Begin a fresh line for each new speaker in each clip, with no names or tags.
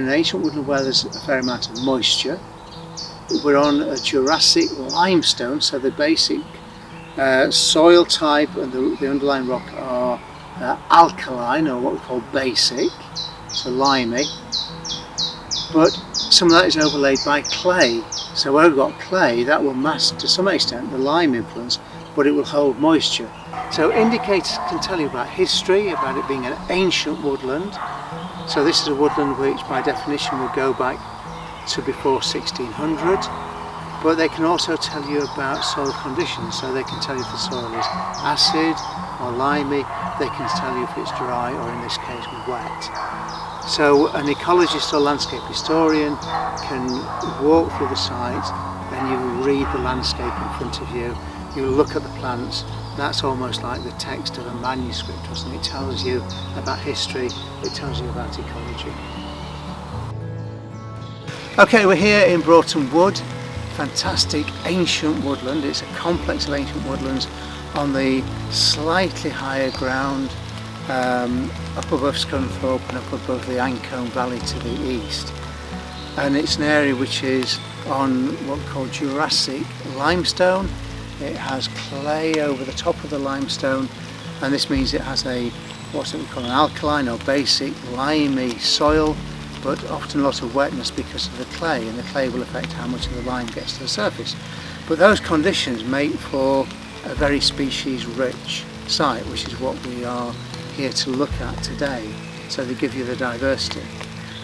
an ancient woodland where there's a fair amount of moisture. We're on a Jurassic limestone, so the basic soil type and the underlying rock are alkaline, or what we call basic, so limey. But some of that is overlaid by clay. So where we've got clay, that will mask to some extent the lime influence, but it will hold moisture. So indicators can tell you about history, about it being an ancient woodland. So this is a woodland which by definition will go back to before 1600, but they can also tell you about soil conditions. So they can tell you if the soil is acid or limey, they can tell you if it's dry or in this case wet. So an ecologist or landscape historian can walk through the site and you will read the landscape in front of you, you look at the plants. That's almost like the text of a manuscript, doesn't it? It tells you about history, it tells you about ecology. Okay, we're here in Broughton Wood, fantastic ancient woodland. It's a complex of ancient woodlands on the slightly higher ground, up above Scunthorpe and up above the Ancombe Valley to the east. And it's an area which is on what we call Jurassic limestone. It has clay over the top of the limestone, and this means it has what we call an alkaline or basic limey soil, but often a lot of wetness because of the clay, and the clay will affect how much of the lime gets to the surface. But those conditions make for a very species rich site, which is what we are here to look at today. So they give you the diversity.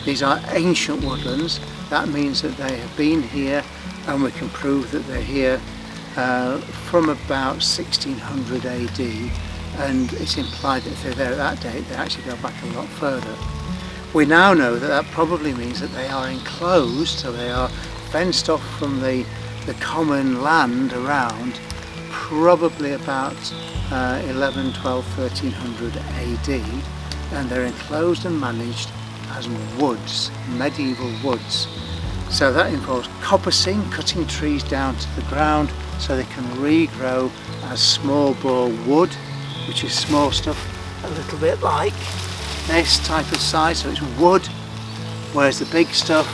These are ancient woodlands. That means that they have been here, and we can prove that they're here from about 1600 AD, and it's implied that if they're there at that date they actually go back a lot further. We now know that that probably means that they are enclosed, so they are fenced off from the common land around, probably about 11, 12, 1300 AD, and they're enclosed and managed as woods, medieval woods. So that involves coppicing, cutting trees down to the ground so they can regrow as small bore wood, which is small stuff a little bit like this type of size, so it's wood, whereas the big stuff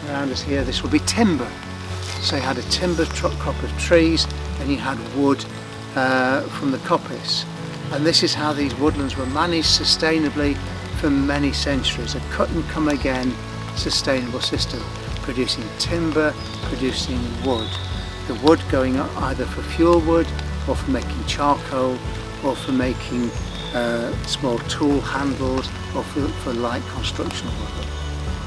around us here, this will be timber. So you had a timber crop of trees and you had wood from the coppice, and this is how these woodlands were managed sustainably for many centuries. A cut and come again sustainable system, producing timber, producing wood. The wood going either for fuel wood or for making charcoal or for making small tool handles or for light construction work.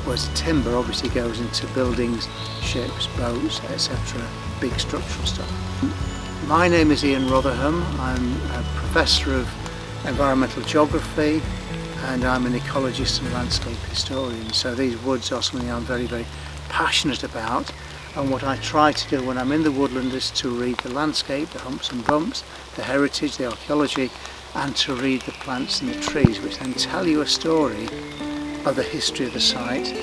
Whereas the timber obviously goes into buildings, ships, boats, etc., big structural stuff. My name is Ian Rotherham. I'm a Professor of Environmental Geography, and I'm an ecologist and landscape historian. So these woods are something I'm very, very passionate about, and what I try to do when I'm in the woodland is to read the landscape, the humps and bumps, the heritage, the archaeology, and to read the plants and the trees, which then tell you a story of the history of the site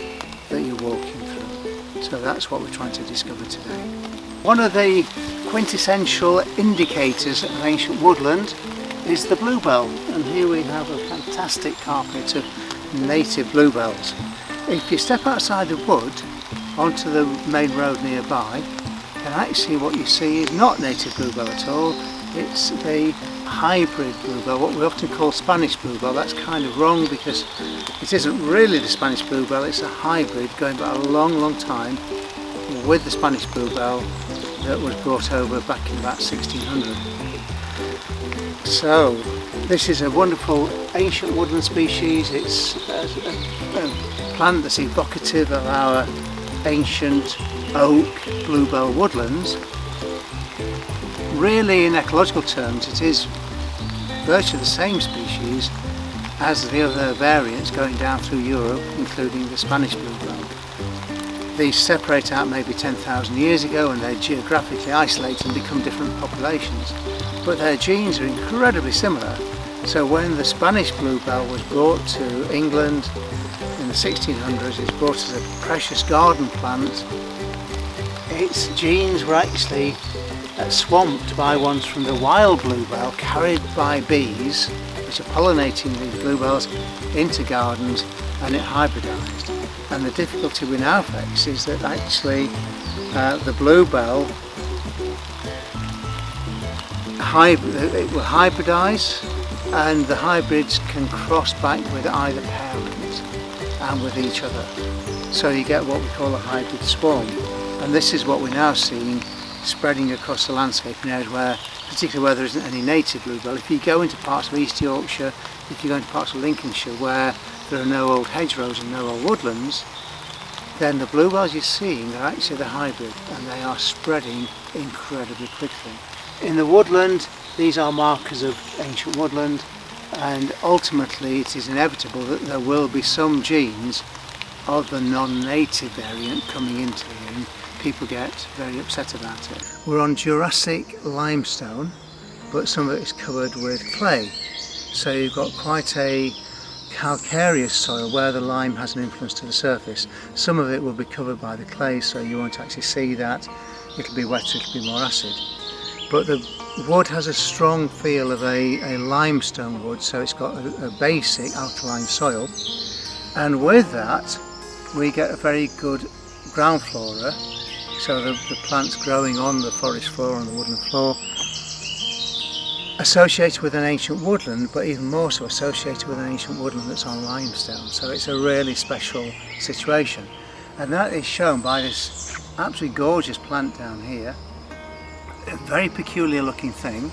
that you're walking through. So that's what we're trying to discover today. One of the quintessential indicators of ancient woodland is the bluebell, and here we have a fantastic carpet of native bluebells. If you step outside the wood onto the main road nearby, then actually what you see is not native bluebell at all. It's the hybrid bluebell, what we often call Spanish bluebell. That's kind of wrong because it isn't really the Spanish bluebell, it's a hybrid going back a long, long time with the Spanish bluebell that was brought over back in about 1600. So this is a wonderful ancient woodland species. It's a plant that's evocative of our ancient oak bluebell woodlands. Really, in ecological terms, it is virtually the same species as the other variants going down through Europe, including the Spanish bluebell. These separate out maybe 10,000 years ago, and they're geographically isolated and become different populations. But their genes are incredibly similar. So when the Spanish bluebell was brought to England in the 1600s, it's brought as a precious garden plant. Its genes were actually swamped by ones from the wild bluebell, carried by bees. The which are pollinating these bluebells into gardens, and it hybridised. And the difficulty we now face is that actually the bluebell it will hybridise, and the hybrids can cross back with either parent and with each other. So you get what we call a hybrid swarm. And this is what we're now seeing spreading across the landscape in areas where, particularly where there isn't any native bluebell. If you go into parts of East Yorkshire, if you go into parts of Lincolnshire where there are no old hedgerows and no old woodlands, then the bluebells you're seeing are actually the hybrid, and they are spreading incredibly quickly. In the woodland, these are markers of ancient woodland, and ultimately it is inevitable that there will be some genes of the non-native variant coming into the ring. People get very upset about it. We're on Jurassic limestone, but some of it is covered with clay. So you've got quite a calcareous soil where the lime has an influence to the surface. Some of it will be covered by the clay, so you won't actually see that. It'll be wetter, it'll be more acid. But the wood has a strong feel of a limestone wood, so it's got a basic alkaline soil. And with that, we get a very good ground flora. So the plants growing on the forest floor, on the woodland floor, associated with an ancient woodland, but even more so associated with an ancient woodland that's on limestone. So it's a really special situation. And that is shown by this absolutely gorgeous plant down here. A very peculiar looking thing.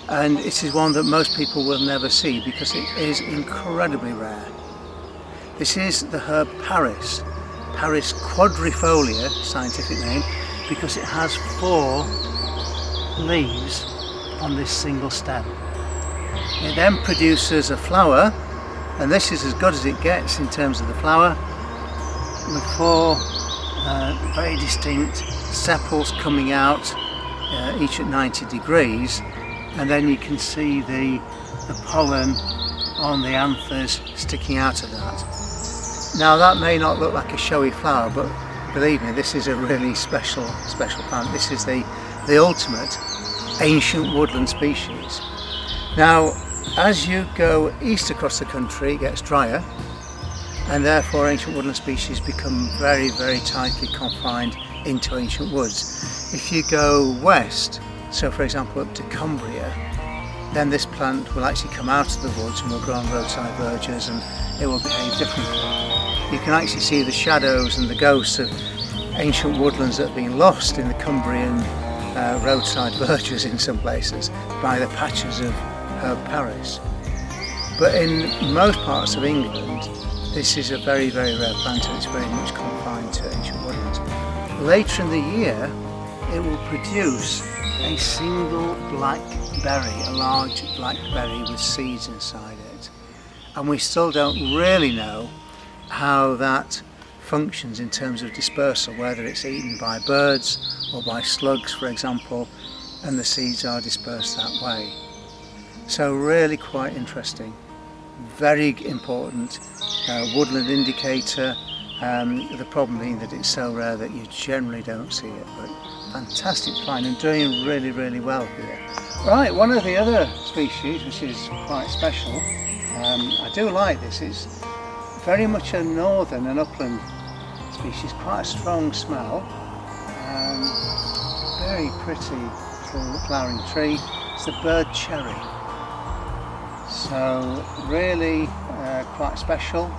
And it is one that most people will never see because it is incredibly rare. This is the herb Paris. Paris quadrifolia, scientific name, because it has 4 leaves on this single stem. It then produces a flower, and this is as good as it gets in terms of the flower, with 4 very distinct sepals coming out, each at 90 degrees, and then you can see the pollen on the anthers sticking out of that. Now that may not look like a showy flower, but believe me, this is a really special plant. This is the ultimate ancient woodland species. Now, as you go east across the country, it gets drier, and therefore ancient woodland species become very, very tightly confined into ancient woods. If you go west, so for example up to Cumbria, then this plant will actually come out of the woods and will grow on roadside verges, and it will behave differently. You can actually see the shadows and the ghosts of ancient woodlands that have been lost in the Cumbrian roadside verges in some places by the patches of herb Paris. But in most parts of England, this is a very, very rare plant, and it's very much confined to ancient woodlands. Later in the year, it will produce a single black berry, a large black berry with seeds inside it. And we still don't really know how that functions in terms of dispersal, whether it's eaten by birds or by slugs, for example, and the seeds are dispersed that way. So really quite interesting. Very important woodland indicator. The problem being that it's so rare that you generally don't see it, but fantastic plant and doing really, really well here. Right, one of the other species which is quite special, I do like this, it's very much a northern and upland species, quite a strong smell, very pretty little flowering tree. It's the bird cherry, so really quite special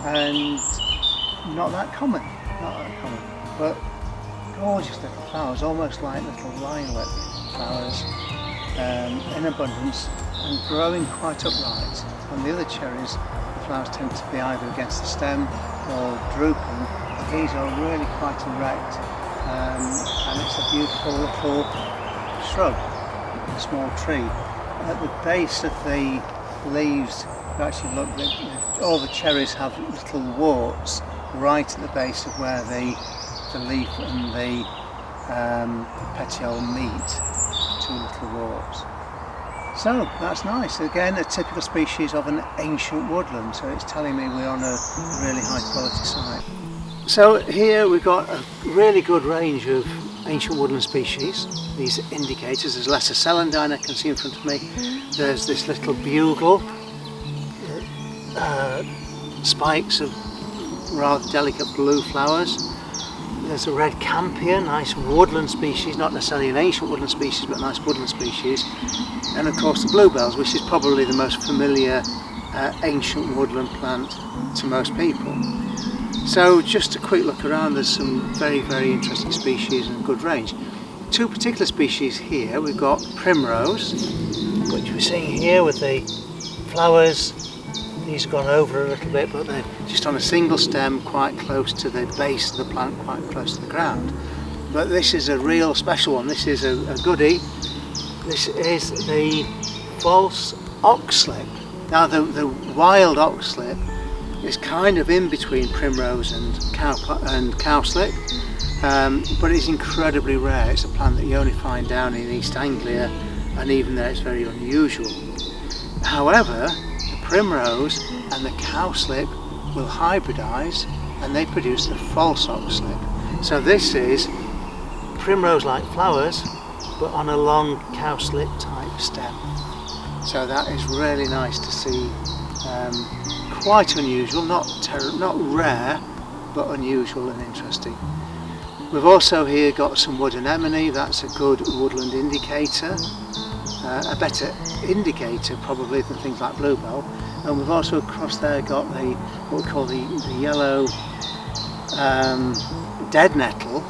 and not that common, but gorgeous little flowers, almost like little lilac flowers in abundance and growing quite upright. On the other cherries, the flowers tend to be either against the stem or drooping. These are really quite erect, and it's a beautiful little shrub, a small tree. At the base of the leaves, you actually look, all the cherries have little warts right at the base of where the leaf and the petiole meet, 2 little warts. So that's nice. Again, a typical species of an ancient woodland, so it's telling me we're on a really high quality site. So here we've got a really good range of ancient woodland species, these indicators. There's lesser celandine I can see in front of me. There's this little bugle, spikes of rather delicate blue flowers. There's a red campion, nice woodland species, not necessarily an ancient woodland species, but a nice woodland species. And of course the bluebells, which is probably the most familiar ancient woodland plant to most people. So just a quick look around, there's some very, very interesting species and good range. Two particular species here, we've got Primrose, which we're seeing here with the flowers. These have gone over a little bit, but they're just on a single stem quite close to the base of the plant, quite close to the ground. But this is a real special one, this is a goodie. This is the false oxlip. Now the wild oxlip is kind of in between primrose and cowslip, but it's incredibly rare. It's a plant that you only find down in East Anglia, and even there it's very unusual. However, the primrose and the cowslip will hybridise and they produce the false oxlip. So this is primrose-like flowers but on a long cowslip type stem. So that is really nice to see. Quite unusual, not rare, but unusual and interesting. We've also here got some wood anemone. That's a good woodland indicator, a better indicator probably than things like bluebell. And we've also across there got what we call the yellow dead nettle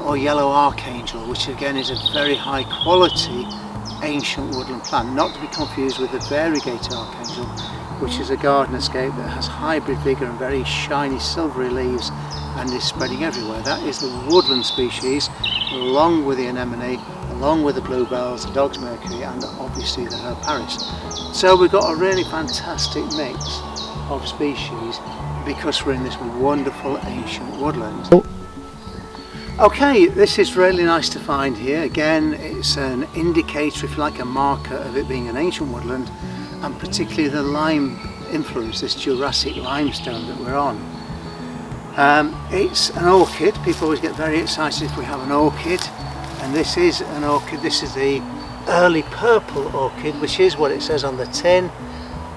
or yellow archangel, which again is a very high quality ancient woodland plant, not to be confused with the variegated archangel, which is a garden escape that has hybrid vigour and very shiny silvery leaves and is spreading everywhere. That is the woodland species, along with the anemone, along with the bluebells, the dog's mercury, and obviously the herb paris. So we've got a really fantastic mix of species because we're in this wonderful ancient woodland. Okay, this is really nice to find here. Again, it's an indicator, if you like, a marker of it being an ancient woodland, and particularly the lime influence, this Jurassic limestone that we're on. It's an orchid. People always get very excited if we have an orchid, and this is an orchid. This is the early purple orchid, which is what it says on the tin.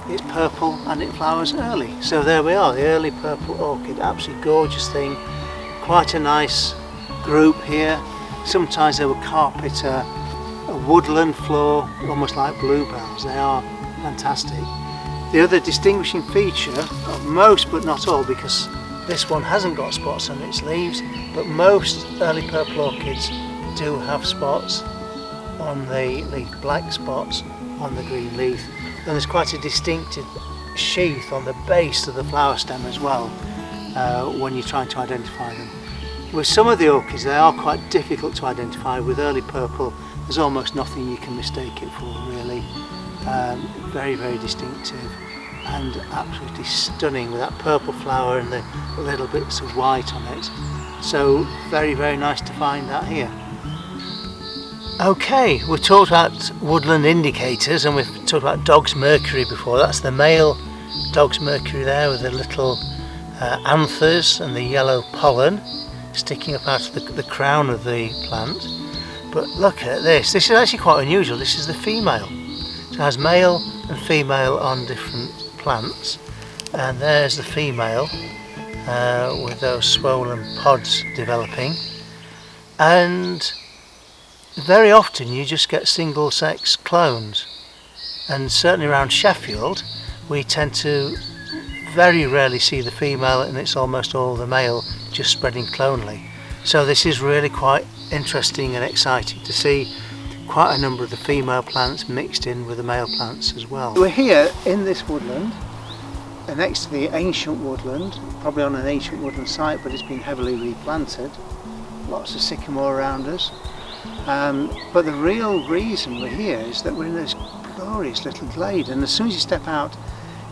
It's purple and it flowers early. So there we are, the early purple orchid. Absolutely gorgeous thing. Quite a nice group here. Sometimes they will carpet a woodland floor, almost like bluebells. They are fantastic. The other distinguishing feature of most, but not all, because this one hasn't got spots on its leaves, but most early purple orchids do have spots on the leaf, black spots on the green leaf, and there's quite a distinctive sheath on the base of the flower stem as well when you're trying to identify them. With some of the orchids they are quite difficult to identify. With early purple there's almost nothing you can mistake it for, really. Very, very distinctive and absolutely stunning with that purple flower and the little bits of white on it. So very, very nice to find that here. Okay, we've talked about woodland indicators and we've talked about dog's mercury before. That's the male dog's mercury there with the little anthers and the yellow pollen sticking up out of the crown of the plant. But look at this, this is actually quite unusual. This is the female. So it has male and female on different plants, and there's the female with those swollen pods developing, and very often you just get single sex clones, and certainly around Sheffield we tend to very rarely see the female, and it's almost all the male just spreading clonally. So this is really quite interesting and exciting to see quite a number of the female plants mixed in with the male plants as well. We're here in this woodland next to the ancient woodland, probably on an ancient woodland site, but it's been heavily replanted. Lots of sycamore around us. But the real reason we're here is that we're in this glorious little glade, and as soon as you step out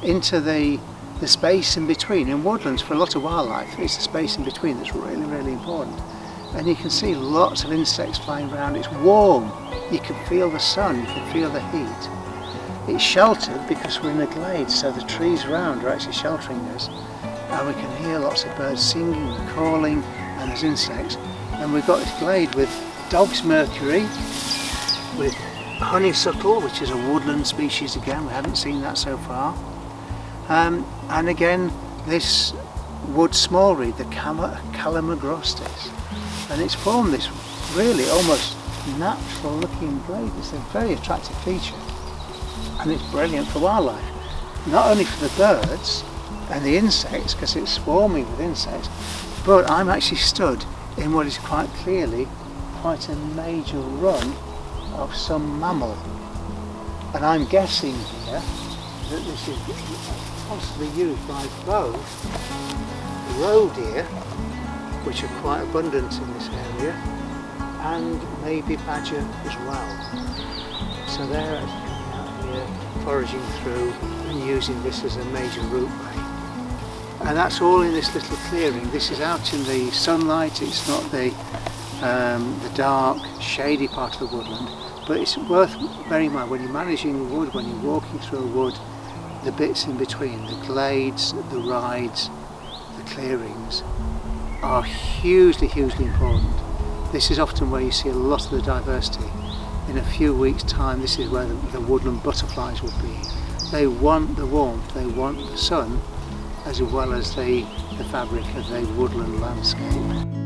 into the space in between, in woodlands for a lot of wildlife, it's the space in between that's really, really important. And you can see lots of insects flying around. It's warm, you can feel the sun, you can feel the heat. It's sheltered because we're in a glade, so the trees around are actually sheltering us, and we can hear lots of birds singing and calling, and there's insects. And we've got this glade with dog's mercury, with honeysuckle, which is a woodland species again, we haven't seen that so far. And again, this wood small reed, the Calamagrostis. And it's formed this really almost natural looking glade. It's a very attractive feature. And it's brilliant for wildlife. Not only for the birds and the insects, because it's swarming with insects, but I'm actually stood in what is quite clearly quite a major run of some mammal. And I'm guessing here that this is possibly used by both roe deer, which are quite abundant in this area, and maybe badger as well. So they're actually coming out here, foraging through and using this as a major route way. And that's all in this little clearing. This is out in the sunlight, it's not the dark, shady part of the woodland, but it's worth bearing in mind when you're managing a wood, when you're walking through a wood, the bits in between, the glades, the rides, the clearings are hugely, hugely important. This is often where you see a lot of the diversity. In a few weeks' time, this is where the woodland butterflies will be. They want the warmth, they want the sun, as well as the fabric of the woodland landscape.